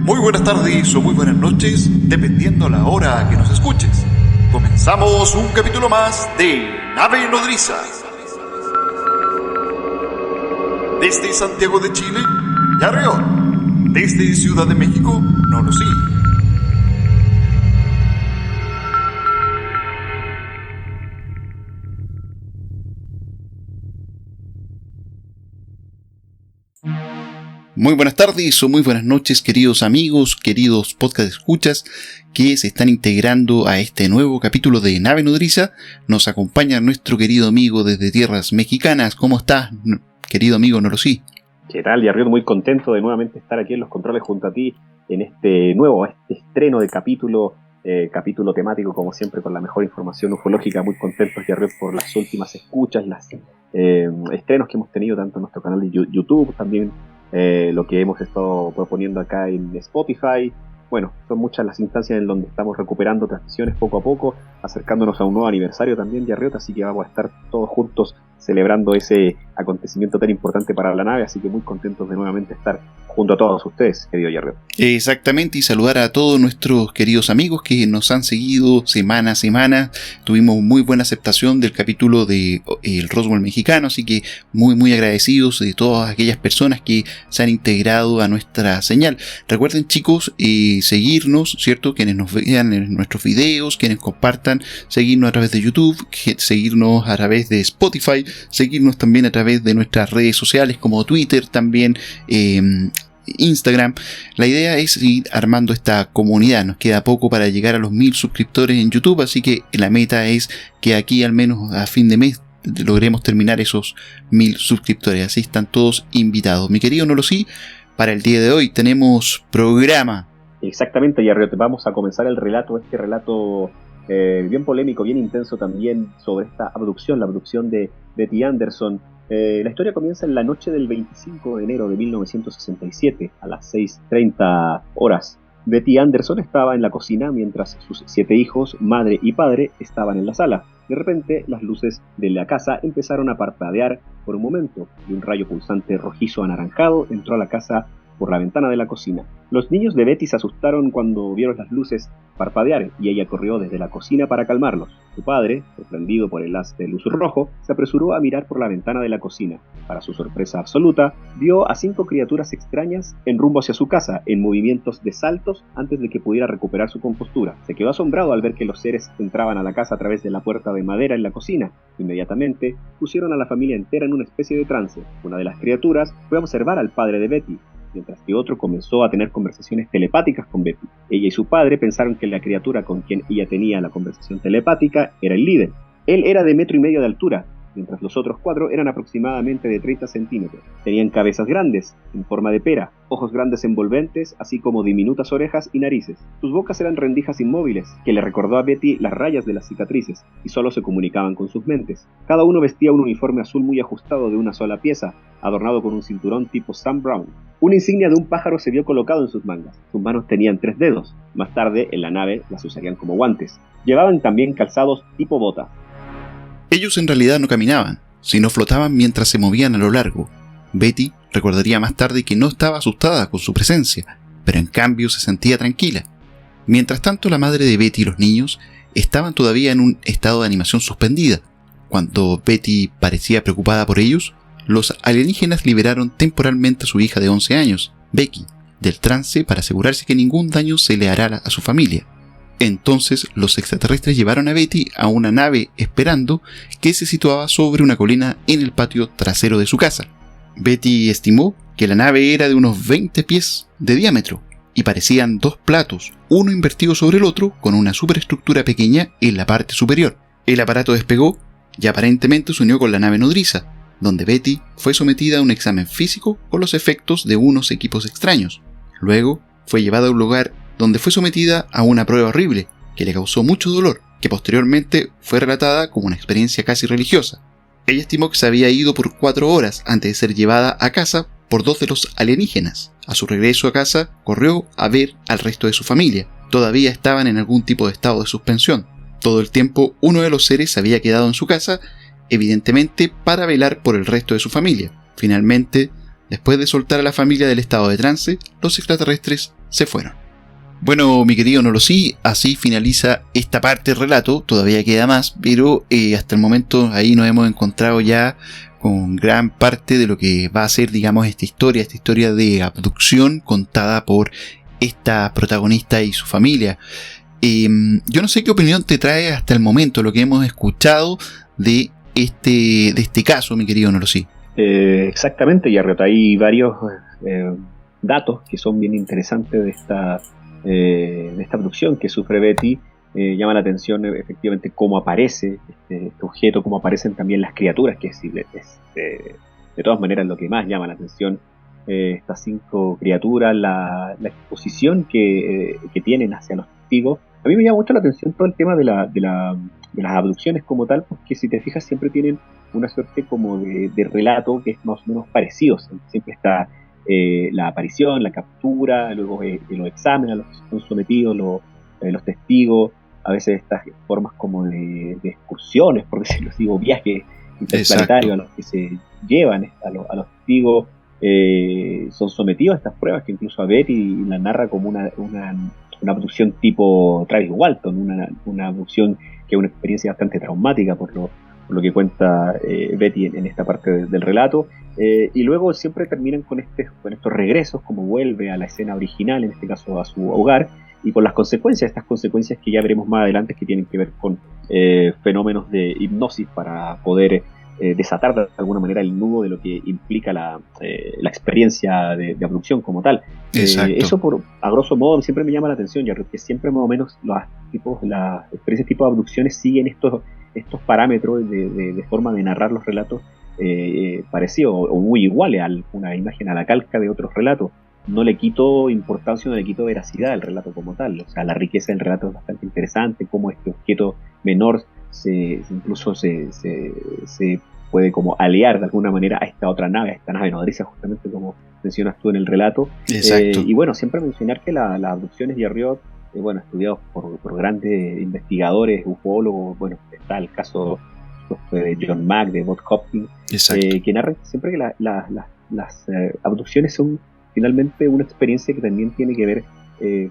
Muy buenas tardes o muy buenas noches, dependiendo la hora que nos escuches. Comenzamos un capítulo más de Nave Nodriza. Desde Santiago de Chile, Yarrión. Desde Ciudad de México, Nolosí. Muy buenas tardes o muy buenas noches, queridos amigos, queridos podcast escuchas que se están integrando a este nuevo capítulo de Nave Nodriza. Nos acompaña nuestro querido amigo desde tierras mexicanas. ¿Cómo estás, querido amigo Nolosí? ¿Qué tal, Yarrión? Muy contento de nuevamente estar aquí en los controles junto a ti en este estreno de capítulo temático, como siempre, con la mejor información ufológica. Muy contentos, Yarrión, por las últimas escuchas, las estrenos que hemos tenido tanto en nuestro canal de YouTube, también lo que hemos estado proponiendo acá en Spotify. Bueno, son muchas las instancias en donde estamos recuperando transmisiones poco a poco, acercándonos a un nuevo aniversario también, Yarriot, así que vamos a estar todos juntos celebrando ese acontecimiento tan importante para la nave, así que muy contentos de nuevamente estar junto a todos ustedes, querido Yarriot. Exactamente, y saludar a todos nuestros queridos amigos que nos han seguido semana a semana. Tuvimos muy buena aceptación del capítulo de el Roswell mexicano, así que muy agradecidos de todas aquellas personas que se han integrado a nuestra señal. Recuerden, chicos, seguirnos, ¿cierto? Quienes nos vean en nuestros videos, quienes compartan, seguirnos a través de YouTube, seguirnos a través de Spotify, seguirnos también a través de nuestras redes sociales como Twitter, también Instagram. La idea es ir armando esta comunidad. Nos queda poco para llegar a los 1000 suscriptores en YouTube, así que la meta es que aquí al menos a fin de mes logremos terminar esos 1000 suscriptores. Así están todos invitados. Mi querido Nolosí, para el día de hoy tenemos programa. Exactamente, Yarriot, vamos a comenzar el relato, bien polémico, bien intenso también, sobre esta abducción, la abducción de Betty Anderson. La historia comienza en la noche del 25 de enero de 1967, a las 6:30 horas. Betty Anderson estaba en la cocina mientras sus 7 hijos, madre y padre, estaban en la sala. De repente, las luces de la casa empezaron a parpadear por un momento, y un rayo pulsante rojizo anaranjado entró a la casa por la ventana de la cocina. Los niños de Betty se asustaron cuando vieron las luces parpadear y ella corrió desde la cocina para calmarlos. Su padre, sorprendido por el haz de luz rojo, se apresuró a mirar por la ventana de la cocina. Para su sorpresa absoluta, vio a 5 criaturas extrañas en rumbo hacia su casa, en movimientos de saltos antes de que pudiera recuperar su compostura. Se quedó asombrado al ver que los seres entraban a la casa a través de la puerta de madera en la cocina. Inmediatamente, pusieron a la familia entera en una especie de trance. Una de las criaturas fue a observar al padre de Betty, mientras que otro comenzó a tener conversaciones telepáticas con Betty. Ella y su padre pensaron que la criatura con quien ella tenía la conversación telepática era el líder. Él era de 1,5 metros de altura, mientras los otros 4 eran aproximadamente de 30 centímetros. Tenían cabezas grandes, en forma de pera, ojos grandes envolventes, así como diminutas orejas y narices. Sus bocas eran rendijas inmóviles, que le recordó a Betty las rayas de las cicatrices, y solo se comunicaban con sus mentes. Cada uno vestía un uniforme azul muy ajustado de una sola pieza, adornado con un cinturón tipo Sam Brown. Una insignia de un pájaro se vio colocado en sus mangas. Sus manos tenían 3 dedos. Más tarde, en la nave, las usarían como guantes. Llevaban también calzados tipo bota. Ellos en realidad no caminaban, sino flotaban mientras se movían a lo largo. Betty recordaría más tarde que no estaba asustada con su presencia, pero en cambio se sentía tranquila. Mientras tanto, la madre de Betty y los niños estaban todavía en un estado de animación suspendida. Cuando Betty parecía preocupada por ellos, los alienígenas liberaron temporalmente a su hija de 11 años, Becky, del trance para asegurarse que ningún daño se le hará a su familia. Entonces los extraterrestres llevaron a Betty a una nave esperando que se situaba sobre una colina en el patio trasero de su casa. Betty estimó que la nave era de unos 20 pies de diámetro y parecían 2 platos, uno invertido sobre el otro con una superestructura pequeña en la parte superior. El aparato despegó y aparentemente se unió con la nave nodriza, donde Betty fue sometida a un examen físico con los efectos de unos equipos extraños. Luego fue llevada a un lugar donde fue sometida a una prueba horrible que le causó mucho dolor, que posteriormente fue relatada como una experiencia casi religiosa. Ella estimó que se había ido por 4 horas antes de ser llevada a casa por 2 de los alienígenas. A su regreso a casa, corrió a ver al resto de su familia. Todavía estaban en algún tipo de estado de suspensión. Todo el tiempo, uno de los seres había quedado en su casa, evidentemente para velar por el resto de su familia. Finalmente, después de soltar a la familia del estado de trance, los extraterrestres se fueron. Bueno, mi querido Nolosí, así finaliza esta parte del relato. Todavía queda más, pero hasta el momento ahí nos hemos encontrado ya con gran parte de lo que va a ser, digamos, esta historia de abducción contada por esta protagonista y su familia. Yo no sé qué opinión te trae hasta el momento lo que hemos escuchado de este caso, mi querido Nolosí. Exactamente, Yarriot, hay varios datos que son bien interesantes de esta abducción que sufre Betty. Llama la atención efectivamente cómo aparece este objeto, cómo aparecen también las criaturas, que es de todas maneras lo que más llama la atención. Estas 5 criaturas, la exposición que tienen hacia los testigos. A mí me llama mucho la atención todo el tema de las abducciones como tal, porque si te fijas siempre tienen una suerte como de relato que es más o menos parecido. Siempre está la aparición, la captura, luego los exámenes a los que son sometidos los testigos, a veces estas formas como de excursiones, por decirlo así, o viajes interplanetarios a los que se llevan a los testigos. Son sometidos a estas pruebas que incluso a Betty la narra como una abducción tipo Travis Walton, una abducción que es una experiencia bastante traumática por lo que cuenta Betty en esta parte del relato, y luego siempre terminan con estos regresos, como vuelve a la escena original, en este caso a su hogar, y con estas consecuencias que ya veremos más adelante, que tienen que ver con fenómenos de hipnosis para poder desatar de alguna manera el nudo de lo que implica la experiencia de abducción como tal. Eso a grosso modo siempre me llama la atención, ya que siempre más o menos las experiencias tipo de abducciones siguen estos parámetros de forma de narrar los relatos parecidos o muy iguales a una imagen, a la calca de otros relatos. No le quito importancia, no le quito veracidad al relato como tal. O sea, la riqueza del relato es bastante interesante, cómo este objeto menor incluso se puede como aliar de alguna manera a esta otra nave, a esta nave nodriza, justamente como mencionas tú en el relato. Exacto. Y bueno, siempre mencionar que las abducciones de Yarriot, estudiados por grandes investigadores, ufólogos, está el caso de John Mack, de Bob Hopkins, que narran siempre que las abducciones son finalmente una experiencia que también tiene que ver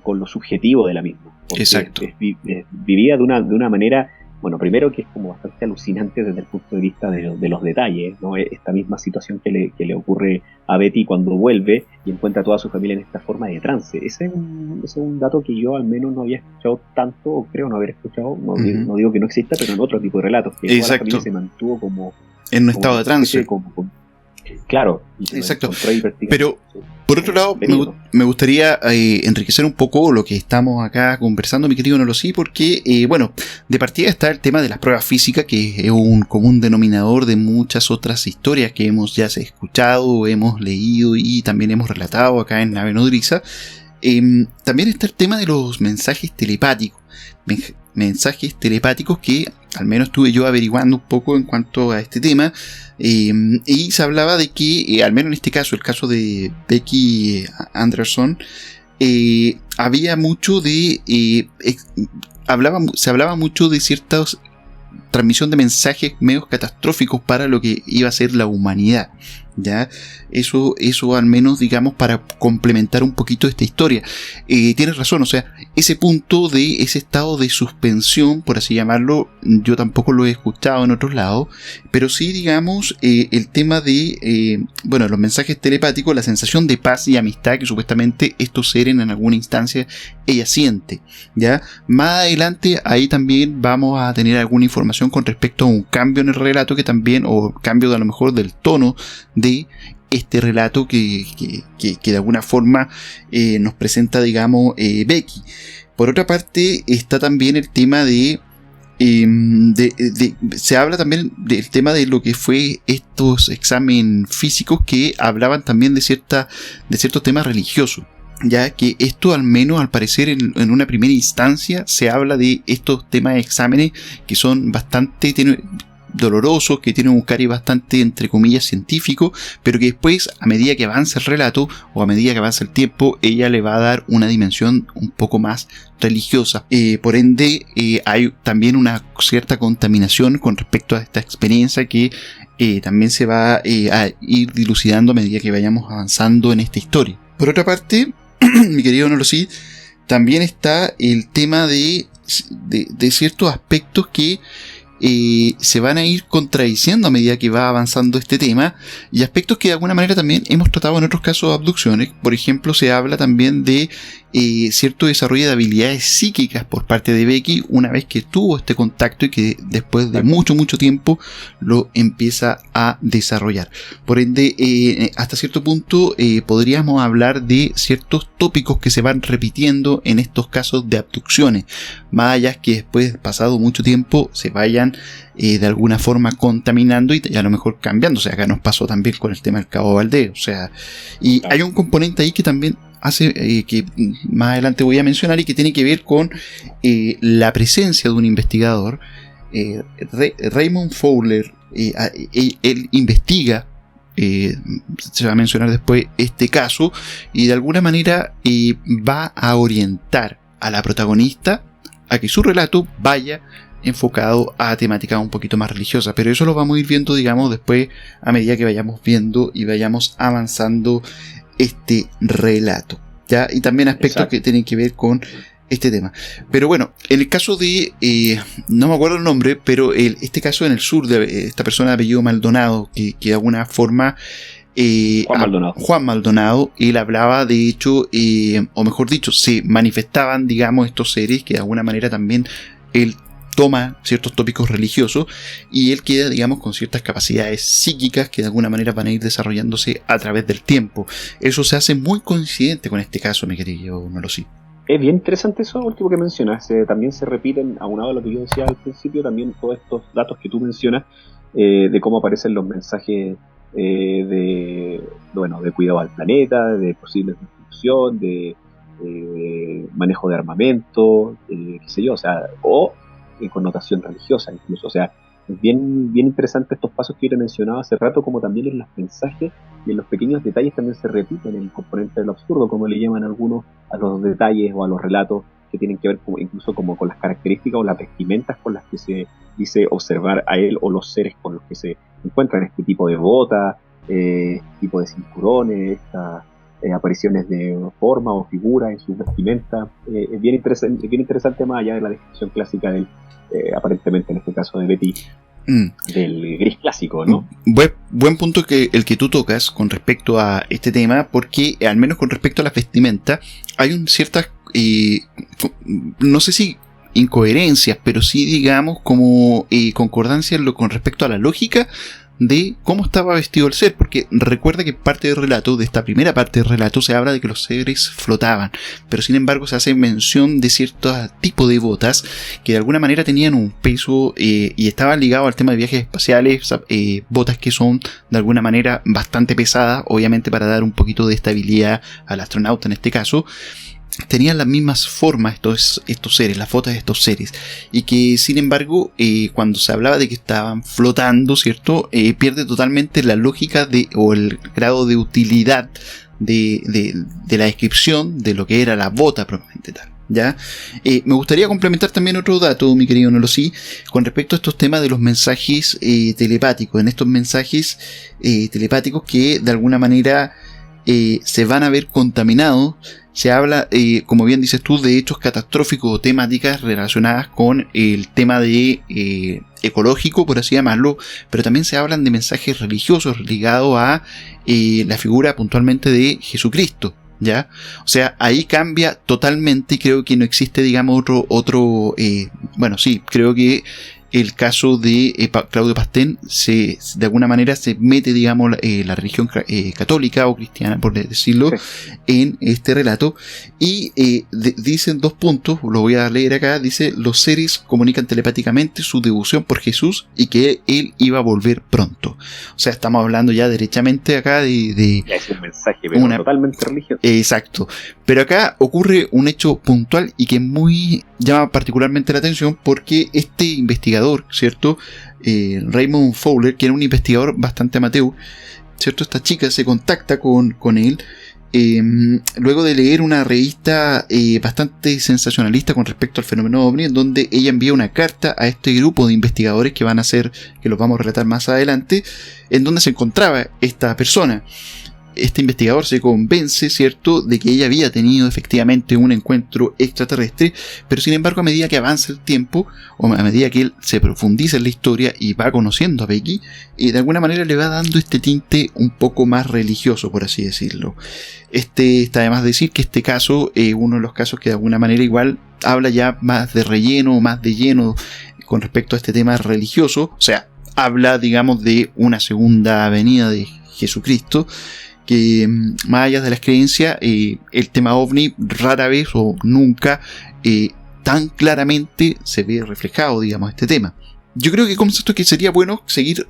con lo subjetivo de la misma. Exacto. Es vivida de una manera, primero que es como bastante alucinante desde el punto de vista de los detalles, ¿no? Esta misma situación que le ocurre a Betty cuando vuelve y encuentra a toda su familia en esta forma de trance. Ese es un dato que yo al menos no había escuchado tanto, o creo no haber escuchado, no digo que no exista, pero en otro tipo de relatos, que toda la familia se mantuvo como en un estado de trance. Claro. Exacto. Pero, por otro lado, me gustaría enriquecer un poco lo que estamos acá conversando, mi querido Nolosí, porque, de partida está el tema de las pruebas físicas, que es un común denominador de muchas otras historias que hemos ya escuchado, hemos leído y también hemos relatado acá en Nave Nodriza. También está el tema de los mensajes telepáticos. Mensajes telepáticos que al menos estuve yo averiguando un poco en cuanto a este tema, y se hablaba de que, al menos en este caso, el caso de Becky Anderson, había mucho de se hablaba mucho de ciertas transmisión de mensajes medios catastróficos para lo que iba a ser la humanidad. ¿Ya? Eso al menos, digamos, para complementar un poquito esta historia. Tienes razón, o sea, ese punto de ese estado de suspensión, por así llamarlo, yo tampoco lo he escuchado en otros lados, pero sí, digamos, el tema de, los mensajes telepáticos, la sensación de paz y amistad que supuestamente estos seres en alguna instancia ella siente. ¿Ya? Más adelante, ahí también vamos a tener alguna información con respecto a un cambio en el relato que también, o cambio de a lo mejor del tono de este relato que de alguna forma nos presenta, digamos, Becky. Por otra parte está también el tema se habla también del tema de lo que fue estos exámenes físicos que hablaban también de ciertos temas religiosos, ya que esto, al menos al parecer en una primera instancia, se habla de estos temas de exámenes que son bastante dolorosos, que tienen un cariz bastante, entre comillas, científico, pero que después, a medida que avanza el relato o a medida que avanza el tiempo, ella le va a dar una dimensión un poco más religiosa. Por ende, hay también una cierta contaminación con respecto a esta experiencia que también se va a ir dilucidando a medida que vayamos avanzando en esta historia. Por otra parte, mi querido Nolosí, también está el tema de ciertos aspectos que se van a ir contradiciendo a medida que va avanzando este tema, y aspectos que de alguna manera también hemos tratado en otros casos de abducciones. Por ejemplo, se habla también de cierto desarrollo de habilidades psíquicas por parte de Becky una vez que tuvo este contacto y que después de mucho tiempo lo empieza a desarrollar. Por ende, hasta cierto punto podríamos hablar de ciertos tópicos que se van repitiendo en estos casos de abducciones, más allá que después, pasado mucho tiempo, se vayan de alguna forma contaminando y a lo mejor cambiando. O sea, acá nos pasó también con el tema del Cabo Valdez. O sea, y hay un componente ahí que también hace, que más adelante voy a mencionar, y que tiene que ver con la presencia de un investigador, Raymond Fowler. Él investiga, se va a mencionar después este caso, y de alguna manera va a orientar a la protagonista a que su relato vaya enfocado a temática un poquito más religiosa, pero eso lo vamos a ir viendo, digamos, después a medida que vayamos viendo y vayamos avanzando este relato, ¿ya? Y también aspectos que tienen que ver con este tema. Pero bueno, en el caso de no me acuerdo el nombre, pero este caso en el sur de esta persona de apellido Maldonado, que de alguna forma Juan Maldonado, él hablaba, de hecho, o mejor dicho, se manifestaban, digamos, estos seres que de alguna manera también él toma ciertos tópicos religiosos, y él queda, digamos, con ciertas capacidades psíquicas que de alguna manera van a ir desarrollándose a través del tiempo. Eso se hace muy coincidente con este caso, mi querido Nolosí. Es bien interesante eso último que mencionas. También se repiten, aunado a lo que yo decía al principio, también todos estos datos que tú mencionas, de cómo aparecen los mensajes de cuidado al planeta, de posibles destrucción, de manejo de armamento, qué sé yo, o sea, o connotación religiosa incluso. O sea, es bien interesante estos pasos que yo te mencionaba hace rato, como también en los mensajes y en los pequeños detalles también se repiten el componente del absurdo, como le llaman algunos a los detalles o a los relatos que tienen que ver incluso como con las características o las vestimentas con las que se dice observar a él o los seres con los que se encuentran, este tipo de botas, tipo de cinturones, estas apariciones de forma o figura en sus vestimentas. Es bien interesante más allá de la descripción clásica del, aparentemente en este caso de Betty, del gris clásico, ¿no? Buen punto el que tú tocas con respecto a este tema, porque al menos con respecto a las vestimentas hay ciertas, no sé si incoherencias, pero sí, digamos, como concordancia con respecto a la lógica de cómo estaba vestido el ser, porque recuerda que parte del relato, de esta primera parte del relato, se habla de que los seres flotaban, pero sin embargo se hace mención de cierto tipo de botas que de alguna manera tenían un peso y estaban ligados al tema de viajes espaciales, botas que son de alguna manera bastante pesadas, obviamente para dar un poquito de estabilidad al astronauta en este caso. Tenían las mismas formas estos seres, las fotos de estos seres, y que sin embargo cuando se hablaba de que estaban flotando, ¿cierto? Pierde totalmente la lógica o el grado de utilidad de la descripción de lo que era la bota propiamente tal, ¿ya? Me gustaría complementar también otro dato, mi querido Nolosí, con respecto a estos temas de los mensajes telepáticos. En estos mensajes telepáticos que de alguna manera se van a ver contaminados. Se habla, como bien dices tú, de hechos catastróficos o temáticas relacionadas con el tema de ecológico, por así llamarlo, pero también se hablan de mensajes religiosos ligados a la figura puntualmente de Jesucristo, ¿ya? O sea, ahí cambia totalmente, y creo que no existe, digamos, otro bueno, sí, creo que el caso de Claudio Pastén de alguna manera se mete, digamos, la religión católica o cristiana, por decirlo, en este relato, y dicen 2 puntos, lo voy a leer acá. Dice: los seres comunican telepáticamente su devoción por Jesús y que él iba a volver pronto. O sea, estamos hablando ya derechamente acá de es un mensaje, pero totalmente religioso. Exacto. Pero acá ocurre un hecho puntual y que llama particularmente la atención, porque este investigador, ¿cierto? Raymond Fowler, que era un investigador bastante amateur, ¿cierto? Esta chica se contacta con él luego de leer una revista bastante sensacionalista con respecto al fenómeno OVNI, en donde ella envía una carta a este grupo de investigadores que van a ser, que los vamos a relatar más adelante, en donde se encontraba esta persona. este investigador se convence, ¿cierto?, de que ella había tenido efectivamente un encuentro extraterrestre, pero sin embargo a medida que avanza el tiempo, o a medida que él se profundiza en la historia y va conociendo a Becky, de alguna manera le va dando este tinte un poco más religioso, por así decirlo. Está además de decir que este caso es uno de los casos que de alguna manera igual habla ya más de relleno, más de lleno con respecto a este tema religioso, o sea, habla, digamos, de una segunda venida de Jesucristo, que más allá de las creencias, el tema ovni rara vez o nunca tan claramente se ve reflejado, digamos, este tema. Yo creo que concepto que sería bueno seguir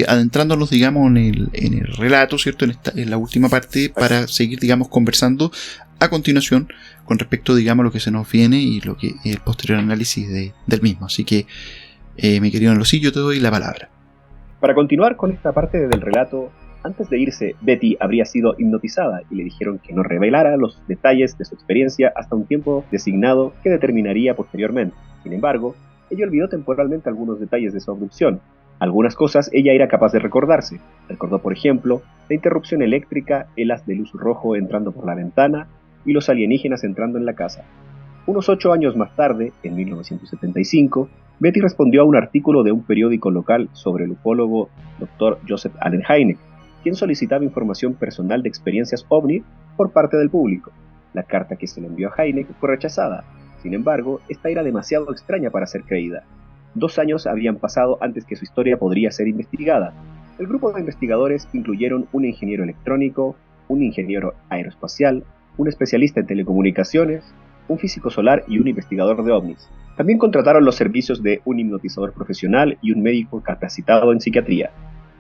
adentrándonos, digamos, en el relato, ¿cierto? En la última parte, para seguir, digamos, conversando a continuación con respecto, digamos, a lo que se nos viene y lo que el posterior análisis del mismo. Así que, mi querido Enlosí, yo te doy la palabra. Para continuar con esta parte del relato, antes de irse, Betty habría sido hipnotizada y le dijeron que no revelara los detalles de su experiencia hasta un tiempo designado que determinaría posteriormente. Sin embargo, ella olvidó temporalmente algunos detalles de su abducción. Algunas cosas ella era capaz de recordarse. Recordó, por ejemplo, la interrupción eléctrica, el haz de luz rojo entrando por la ventana y los alienígenas entrando en la casa. Unos 8 años más tarde, en 1975, Betty respondió a un artículo de un periódico local sobre el ufólogo Dr. Joseph Allen Hynek, quien solicitaba información personal de experiencias ovni por parte del público. La carta que se le envió a Hynek fue rechazada. Sin embargo, esta era demasiado extraña para ser creída. 2 años habían pasado antes que su historia podría ser investigada. El grupo de investigadores incluyeron un ingeniero electrónico, un ingeniero aeroespacial, un especialista en telecomunicaciones, un físico solar y un investigador de ovnis. También contrataron los servicios de un hipnotizador profesional y un médico capacitado en psiquiatría.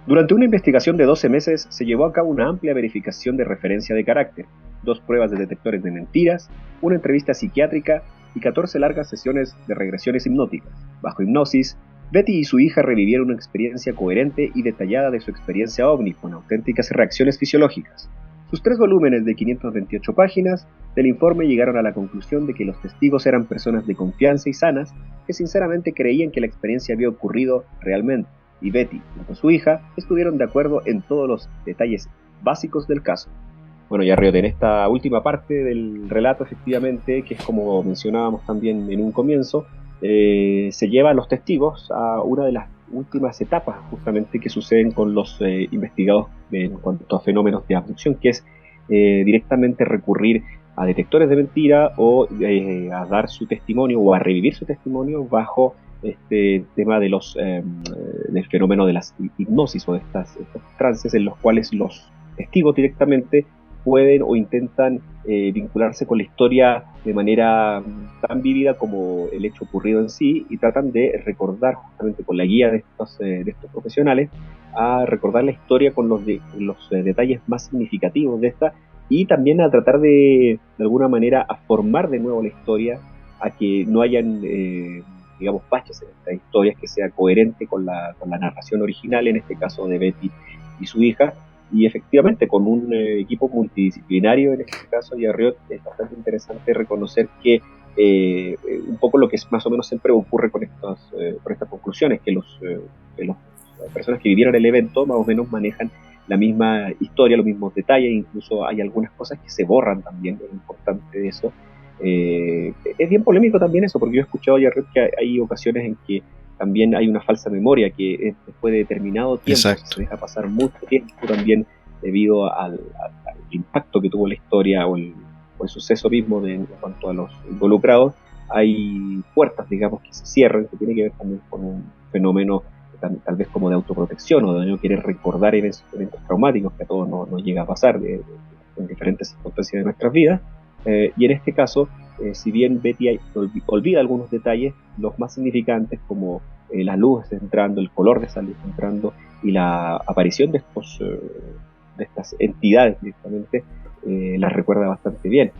Durante una investigación de 12 meses se llevó a cabo una amplia verificación de referencia de carácter, 2 pruebas de detectores de mentiras, una entrevista psiquiátrica y 14 largas sesiones de regresiones hipnóticas. Bajo hipnosis, Betty y su hija revivieron una experiencia coherente y detallada de su experiencia ovni con auténticas reacciones fisiológicas. Sus 3 volúmenes de 528 páginas del informe llegaron a la conclusión de que los testigos eran personas de confianza y sanas que sinceramente creían que la experiencia había ocurrido realmente, y Betty, junto a su hija, estuvieron de acuerdo en todos los detalles básicos del caso. Bueno, ya Riot, en esta última parte del relato, efectivamente, que es como mencionábamos también en un comienzo, se lleva a los testigos a una de las últimas etapas justamente que suceden con los investigados en cuanto a fenómenos de abducción, que es directamente recurrir a detectores de mentira o a dar su testimonio o a revivir su testimonio bajo este tema de del fenómeno de las hipnosis o de estos trances en los cuales los testigos directamente pueden o intentan vincularse con la historia de manera tan vívida como el hecho ocurrido en sí, y tratan de recordar justamente con la guía de estos profesionales, a recordar la historia con los detalles más significativos de esta, y también a tratar de alguna manera a formar de nuevo la historia, a que no hayan digamos baches en estas historias, que sea coherente con la narración original, en este caso de Betty y su hija. Y efectivamente, con un equipo multidisciplinario, en este caso, y Riot, es bastante interesante reconocer que un poco lo que más o menos siempre ocurre con estas conclusiones, que las personas que vivieron el evento más o menos manejan la misma historia, los mismos detalles, incluso hay algunas cosas que se borran también, es importante de eso. Es bien polémico también eso, porque yo he escuchado ya que hay ocasiones en que también hay una falsa memoria, que después de determinado tiempo se deja pasar mucho tiempo también debido al impacto que tuvo la historia o el suceso mismo en cuanto a los involucrados. Hay puertas, digamos, que se cierran, que tiene que ver también con un fenómeno tal vez como de autoprotección o de no querer recordar eventos traumáticos que a todos nos llega a pasar en diferentes circunstancias de nuestras vidas. Y en este caso, si bien Betty olvida algunos detalles, los más significantes como la luz entrando, el color de esa luz entrando y la aparición de estas entidades directamente, las recuerda bastante bien.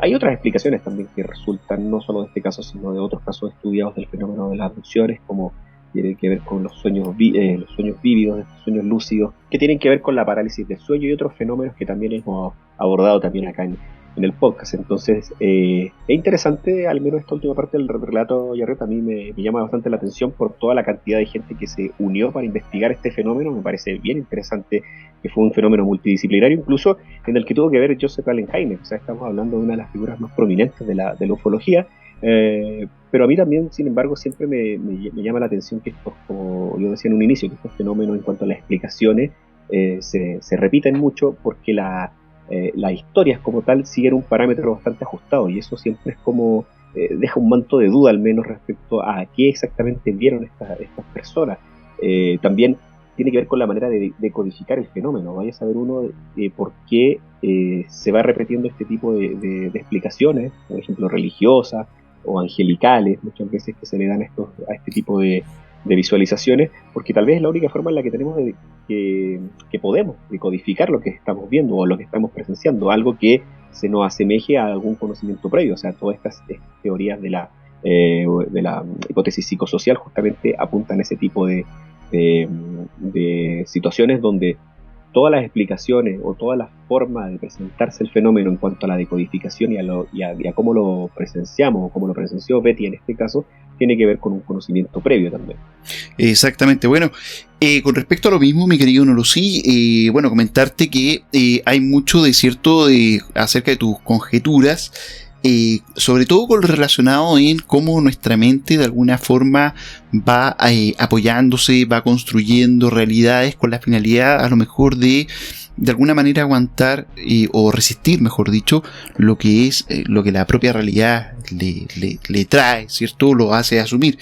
Hay otras explicaciones también que resultan no solo de este caso, sino de otros casos estudiados del fenómeno de las abducciones, como tiene que ver con los sueños vívidos, estos sueños lúcidos, que tienen que ver con la parálisis del sueño y otros fenómenos que también hemos abordado también acá en en el podcast. Entonces, es interesante, al menos esta última parte del relato, Jarret, a mí me llama bastante la atención por toda la cantidad de gente que se unió para investigar este fenómeno. Me parece bien interesante que fue un fenómeno multidisciplinario, incluso en el que tuvo que ver Joseph Allen Hynek. O sea, estamos hablando de una de las figuras más prominentes de la ufología. Pero a mí también, sin embargo, siempre me llama la atención que estos, como yo decía en un inicio, que estos fenómenos en cuanto a las explicaciones se repiten mucho porque las historias como tal siguen un parámetro bastante ajustado, y eso siempre es como deja un manto de duda al menos respecto a qué exactamente vieron estas personas. También tiene que ver con la manera de codificar el fenómeno. Vaya a saber uno por qué se va repitiendo este tipo de explicaciones, por ejemplo religiosas o angelicales, muchas veces que se le dan a este tipo de visualizaciones, porque tal vez es la única forma en la que tenemos que podemos decodificar lo que estamos viendo o lo que estamos presenciando, algo que se nos asemeje a algún conocimiento previo. O sea, todas estas teorías de la hipótesis psicosocial justamente apuntan a ese tipo de situaciones donde todas las explicaciones o toda la forma de presentarse el fenómeno en cuanto a la decodificación y a cómo lo presenciamos o cómo lo presenció Betty en este caso, tiene que ver con un conocimiento previo también. Exactamente. Bueno, con respecto a lo mismo, mi querido Nolosí, bueno, comentarte que hay mucho de cierto acerca de tus conjeturas, sobre todo con lo relacionado en cómo nuestra mente de alguna forma va apoyándose, va construyendo realidades con la finalidad a lo mejor de alguna manera aguantar o resistir, mejor dicho, lo que es lo que la propia realidad le trae, ¿cierto? Lo hace asumir.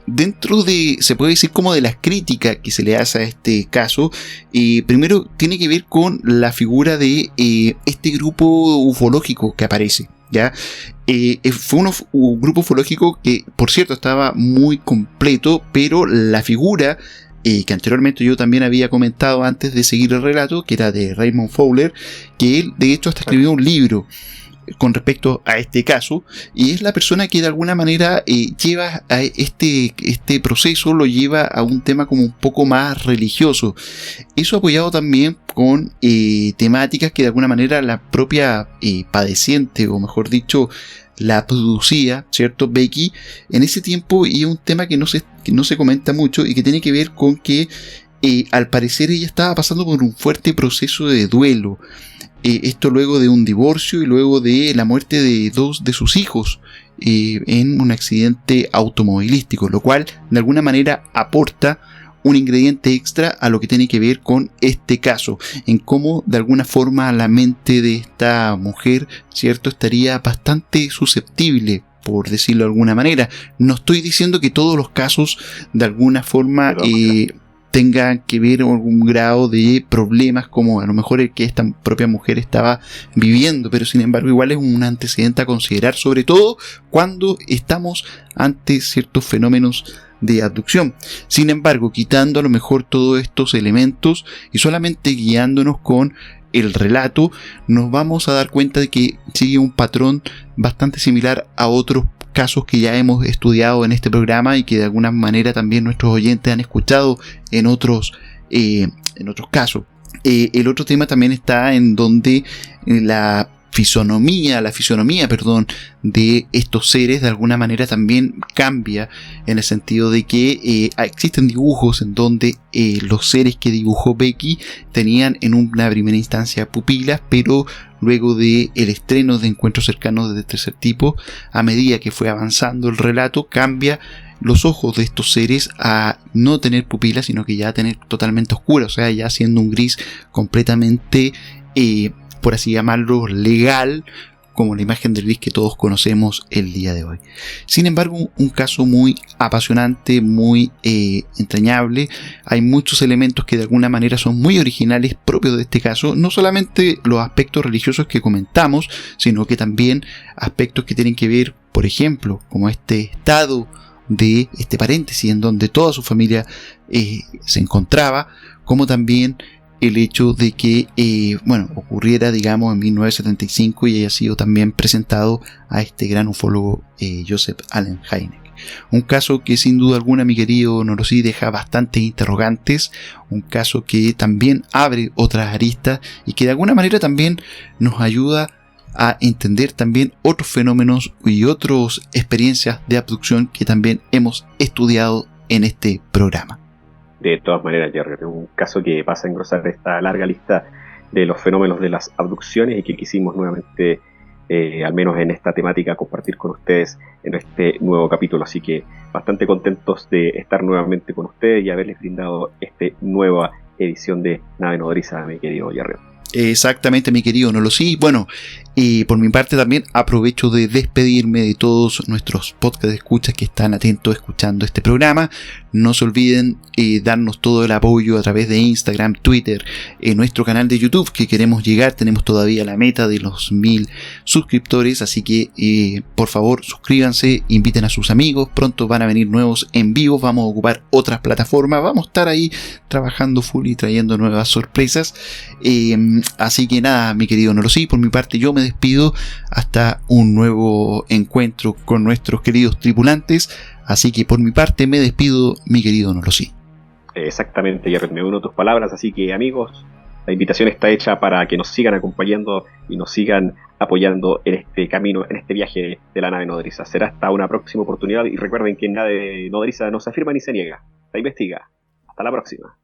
Dentro de, se puede decir como de las críticas que se le hace a este caso, primero tiene que ver con la figura de este grupo ufológico que aparece, ¿ya? Fue un grupo ufológico que, por cierto, estaba muy completo, pero la figura que anteriormente yo también había comentado antes de seguir el relato, que era de Raymond Fowler, que él de hecho hasta escribió un libro con respecto a este caso, y es la persona que de alguna manera lleva a este proceso, lo lleva a un tema como un poco más religioso. Eso apoyado también con temáticas que de alguna manera la propia padeciente, o mejor dicho, la producía, ¿cierto? Becky, en ese tiempo, y es un tema que no se comenta mucho y que tiene que ver con que al parecer ella estaba pasando por un fuerte proceso de duelo. Esto luego de un divorcio y luego de la muerte de 2 de sus hijos en un accidente automovilístico, lo cual de alguna manera aporta un ingrediente extra a lo que tiene que ver con este caso, en cómo de alguna forma la mente de esta mujer, ¿cierto?, estaría bastante susceptible, por decirlo de alguna manera. No estoy diciendo que todos los casos de alguna forma tengan que ver con algún grado de problemas como a lo mejor el que esta propia mujer estaba viviendo, pero sin embargo igual es un antecedente a considerar, sobre todo cuando estamos ante ciertos fenómenos de abducción. Sin embargo, quitando a lo mejor todos estos elementos y solamente guiándonos con el relato, nos vamos a dar cuenta de que sigue un patrón bastante similar a otros casos que ya hemos estudiado en este programa y que de alguna manera también nuestros oyentes han escuchado en otros casos. El otro tema también está en donde la fisonomía de estos seres de alguna manera también cambia, en el sentido de que existen dibujos en donde los seres que dibujó Becky tenían en una primera instancia pupilas, pero luego de el estreno de Encuentros cercanos de tercer tipo, a medida que fue avanzando el relato, cambia los ojos de estos seres a no tener pupilas, sino que ya a tener totalmente oscuras, o sea, ya siendo un gris completamente por así llamarlo, legal, como la imagen del gris que todos conocemos el día de hoy. Sin embargo, un caso muy apasionante, muy entrañable. Hay muchos elementos que de alguna manera son muy originales propios de este caso, no solamente los aspectos religiosos que comentamos, sino que también aspectos que tienen que ver, por ejemplo, como este estado de este paréntesis en donde toda su familia se encontraba, como también el hecho de que ocurriera, digamos, en 1975 y haya sido también presentado a este gran ufólogo Joseph Allen Hynek. Un caso que sin duda alguna, mi querido Nolosí, deja bastantes interrogantes, un caso que también abre otras aristas y que de alguna manera también nos ayuda a entender también otros fenómenos y otras experiencias de abducción que también hemos estudiado en este programa. De todas maneras, Jerry, es un caso que pasa a engrosar esta larga lista de los fenómenos de las abducciones y que quisimos nuevamente, al menos en esta temática, compartir con ustedes en este nuevo capítulo. Así que bastante contentos de estar nuevamente con ustedes y haberles brindado esta nueva edición de Nave Nodriza, mi querido Jerry. Exactamente, mi querido Nolosí. Bueno, y por mi parte también aprovecho de despedirme de todos nuestros podcast escuchas que están atentos escuchando este programa. No se olviden darnos todo el apoyo a través de Instagram, Twitter, en nuestro canal de YouTube que queremos llegar. Tenemos todavía la meta de los 1000 suscriptores, así que por favor suscríbanse, inviten a sus amigos. Pronto van a venir nuevos en vivo, vamos a ocupar otras plataformas, vamos a estar ahí trabajando full y trayendo nuevas sorpresas. Así que nada, mi querido Nolosí, por mi parte yo me despido hasta un nuevo encuentro con nuestros queridos tripulantes. Así que por mi parte me despido, mi querido Nolosí. Exactamente, Jerry, me uno a tus palabras. Así que amigos, la invitación está hecha para que nos sigan acompañando y nos sigan apoyando en este camino, en este viaje de la nave nodriza. Será hasta una próxima oportunidad y recuerden que en nave nodriza no se afirma ni se niega, se investiga. Hasta la próxima.